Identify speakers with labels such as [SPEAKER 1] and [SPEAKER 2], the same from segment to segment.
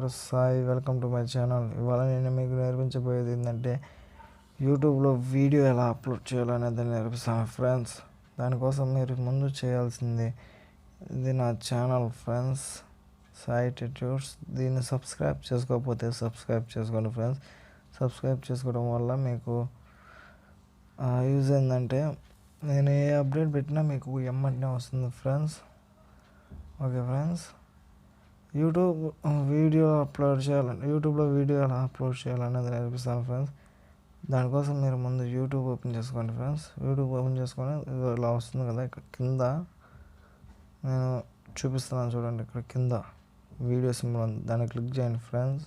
[SPEAKER 1] పేరు Sai. Welcome to my channel. ఇవాళ నేను మీకు నేర్పించబోయేది ఏంటంటే యూట్యూబ్లో వీడియో ఎలా అప్లోడ్ చేయాలనేది నేర్పిస్తాను ఫ్రెండ్స్. దానికోసం మీరు ముందు చేయాల్సింది, ఇది నా ఛానల్ ఫ్రెండ్స్, సాయి ట్యూటోరియల్స్. దీన్ని సబ్స్క్రైబ్ చేసుకోకపోతే సబ్స్క్రైబ్ చేసుకోండి ఫ్రెండ్స్. సబ్స్క్రైబ్ చేసుకోవడం వల్ల మీకు యూజ్ ఏంటంటే నేను ఏ అప్డేట్ పెట్టినా మీకు ఎమ్మటనే వస్తుంది ఫ్రెండ్స్. ఓకే ఫ్రెండ్స్, యూట్యూబ్లో వీడియో ఎలా అప్లోడ్ చేయాలనేది నేర్పిస్తాను ఫ్రెండ్స్. దానికోసం మీరు ముందు యూట్యూబ్ ఓపెన్ చేసుకోండి ఫ్రెండ్స్. యూట్యూబ్ ఓపెన్ చేసుకొని ఇలా వస్తుంది కదా, ఇక్కడ కింద నేను చూపిస్తున్నాను చూడండి. ఇక్కడ కింద వీడియో సింబల్ ఉంది, దాన్ని క్లిక్ చేయండి ఫ్రెండ్స్.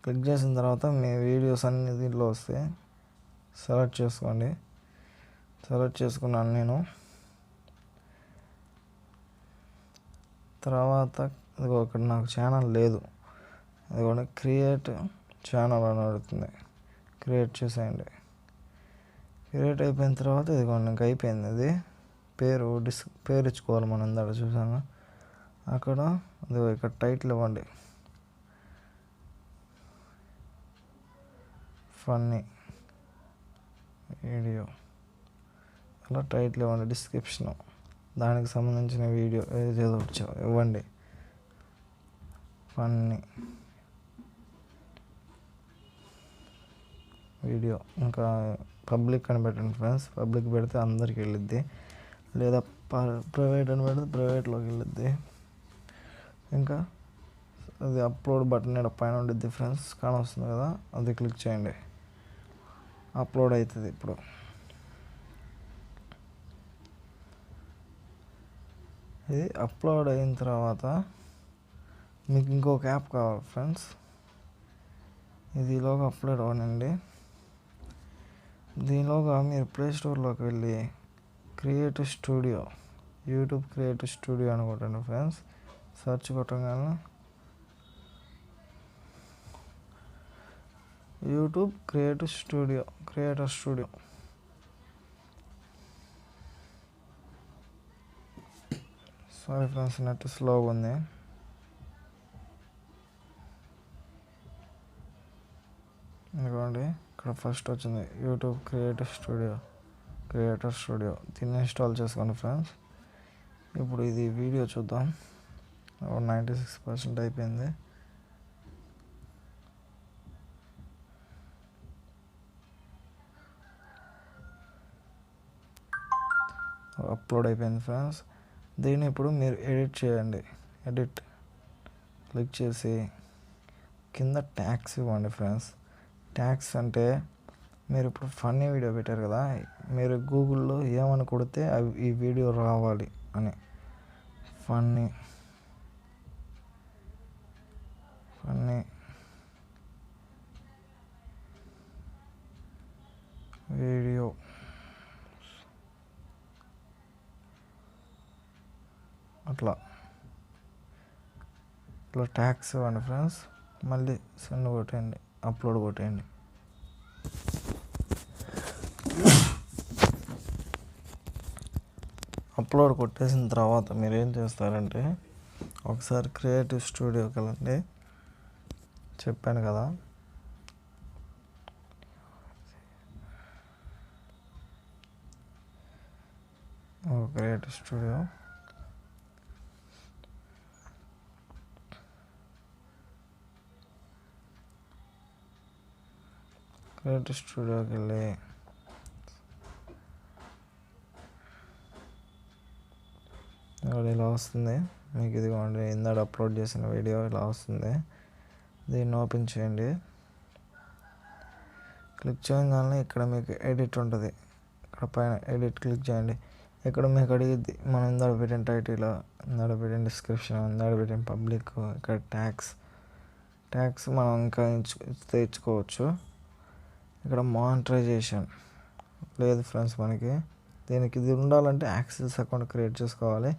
[SPEAKER 1] క్లిక్ చేసిన తర్వాత మీ వీడియోస్ అన్ని దీంట్లో వస్తాయి. సెలెక్ట్ చేసుకోండి. సెలెక్ట్ చేసుకున్నాను నేను. తర్వాత ఇదిగో ఇక్కడ నాకు ఛానల్ లేదు, ఇదిగోండి క్రియేట్ ఛానల్ అని అడుగుతుంది. క్రియేట్ చేసేయండి. క్రియేట్ అయిపోయిన తర్వాత ఇదిగోండి ఇంకా అయిపోయింది. ఇది పేరు ఇచ్చుకోవాలి మనం, ఇందాక చూసాను అక్కడ. ఇదిగో ఇక్కడ టైటిల్ ఇవ్వండి, ఫన్నీ వీడియో అలా టైటిల్ ఇవ్వండి. డిస్క్రిప్షన్ దానికి సంబంధించిన వీడియో ఏదో ఇవ్వండి, ఫన్నీ వీడియో. ఇంకా పబ్లిక్ అని పెట్టండి ఫ్రెండ్స్. పబ్లిక్ పెడితే అందరికి వెళ్ళిద్ది, లేదా ప్రైవేట్ అని పెడితే ప్రైవేట్లోకి వెళ్ళిద్ది. ఇంకా అది అప్లోడ్ బటన్ ఇక్కడ పైన ఉండిద్ది ఫ్రెండ్స్, కానొస్తుంది కదా, అది క్లిక్ చేయండి. అప్లోడ్ అవుతుంది. ఇప్పుడు ఇది అప్లోడ్ అయిన తర్వాత మీకు ఇంకొక యాప్ కావాలి ఫ్రెండ్స్. ఇదిలోగా అప్లోడ్ అవ్వనండి. దీనిలోగా మీరు ప్లే స్టోర్లోకి వెళ్ళి creative studio, YouTube creative studio అని కొట్టండి ఫ్రెండ్స్. సెర్చ్ కొట్టగానే YouTube creator studio. Sorry friends, net స్లోగా ఉంది. ఇదిగోండి ఇక్కడ ఫస్ట్ వచ్చింది యూట్యూబ్ క్రియేటర్ స్టూడియో. దీన్ని ఇన్స్టాల్ చేసుకోండి ఫ్రెండ్స్. ఇప్పుడు ఇది వీడియో చూద్దాం. 96% అయిపోయింది. అప్లోడ్ అయిపోయింది ఫ్రెండ్స్. దీన్ని ఇప్పుడు మీరు ఎడిట్ చేయండి. ఎడిట్ క్లిక్ చేసి కింద ట్యాగ్స్ ఇవ్వండి ఫ్రెండ్స్. ట్యాగ్స్ అంటే మీరు ఇప్పుడు ఫన్నీ వీడియో పెట్టారు కదా, మీరు గూగుల్లో ఏమని కొడితే అవి ఈ వీడియో రావాలి అని. ఫన్నీ వీడియో ఇట్లా ట్యాగ్స్ ఇవ్వండి ఫ్రెండ్స్. మళ్ళీ సెండ్ కొట్టేయండి, అప్లోడ్ కొట్టేయండి. అప్లోడ్ కొట్టేసిన తర్వాత మీరు ఏం చేస్తారంటే ఒకసారి క్రియేటివ్ స్టూడియోకి వెళ్ళండి. చెప్పాను కదా, క్రియేటివ్ స్టూడియోకి వెళ్ళి ఇలా వస్తుంది మీకు. ఇదిగోండి ఇందాక అప్లోడ్ చేసిన వీడియో ఇలా వస్తుంది. దీన్ని ఓపెన్ చేయండి. క్లిక్ చేయగానే ఇక్కడ మీకు ఎడిట్ ఉంటుంది. ఇక్కడ పైన ఎడిట్ క్లిక్ చేయండి. ఇక్కడ మీకు అడిగిద్ది మనం ఇందాక పెట్టిన టైటిల్, ఇందాక పెట్టిన డిస్క్రిప్షన్, ఇందాక పెట్టిన పబ్లిక్, ఇక్కడ ట్యాగ్స్ మనం ఇంకా తెచ్చుకోవచ్చు. ఇక్కడ మానిటైజేషన్ లేదు ఫ్రెండ్స్ మనకి. దీనికి ఇది ఉండాలంటే యాక్సెస్ అకౌంట్ క్రియేట్ చేసుకోవాలి.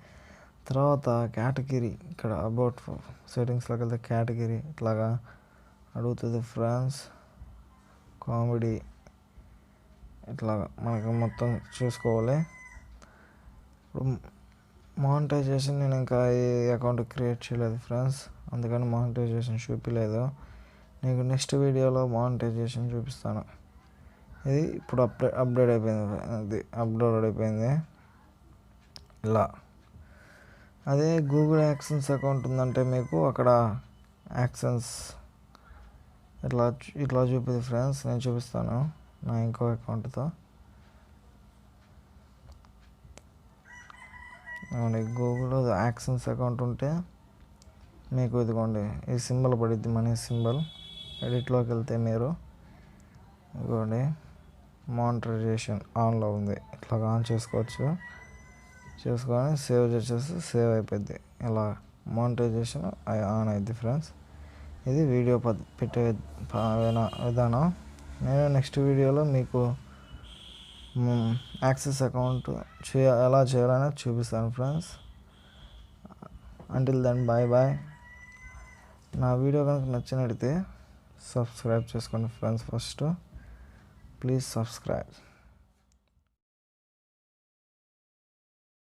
[SPEAKER 1] తర్వాత కేటగిరీ, ఇక్కడ అబౌట్ సెట్టింగ్స్లోకి వెళ్తే కేటగిరీ ఇట్లాగా అడుగుతుంది ఫ్రెండ్స్. కామెడీ ఇట్లాగా మనకి మొత్తం చూసుకోవాలి. ఇప్పుడు మానిటైజేషన్ నేను ఇంకా ఏ అకౌంట్ క్రియేట్ చేయలేదు ఫ్రెండ్స్, అందుకని మానిటైజేషన్ చూపించలేదు. నీకు నెక్స్ట్ వీడియోలో మానిటైజేషన్ చూపిస్తాను. ఇది ఇప్పుడు అప్డేట్ అయిపోయింది, అది అప్లోడ్ అయిపోయింది ఇలా. అదే గూగుల్ యాక్సెన్స్ అకౌంట్ ఉందంటే మీకు అక్కడ యాక్సెన్స్ ఇట్లా చూపిస్తుంది ఫ్రెండ్స్. నేను చూపిస్తాను నా ఇంకో అకౌంట్తో. గూగుల్లో యాక్సెన్స్ అకౌంట్ ఉంటే మీకు ఇదిగోండి ఈ సింబల్ పడిద్ది, మనీ సింబల్. ఎడిట్లోకి వెళ్తే మీరు ఇదిగోండి మానిటైజేషన్ ఆన్లో ఉంది, ఇట్లా ఆన్ చేసుకొని సేవ్ చేసేసి సేవ్ అయిపోద్ది. ఇలా మానిటైజేషన్ ఆన్ అయింది ఫ్రెండ్స్. ఇది వీడియో పెట్టే విధానం. నేను నెక్స్ట్ వీడియోలో మీకు యాక్సెస్ అకౌంట్ ఎలా చేయాలని చూపిస్తాను ఫ్రెండ్స్. Until then bye. నా వీడియో కనుక నచ్చినట్లయితే సబ్స్క్రైబ్ చేసుకోండి ఫ్రెండ్స్. First please subscribe.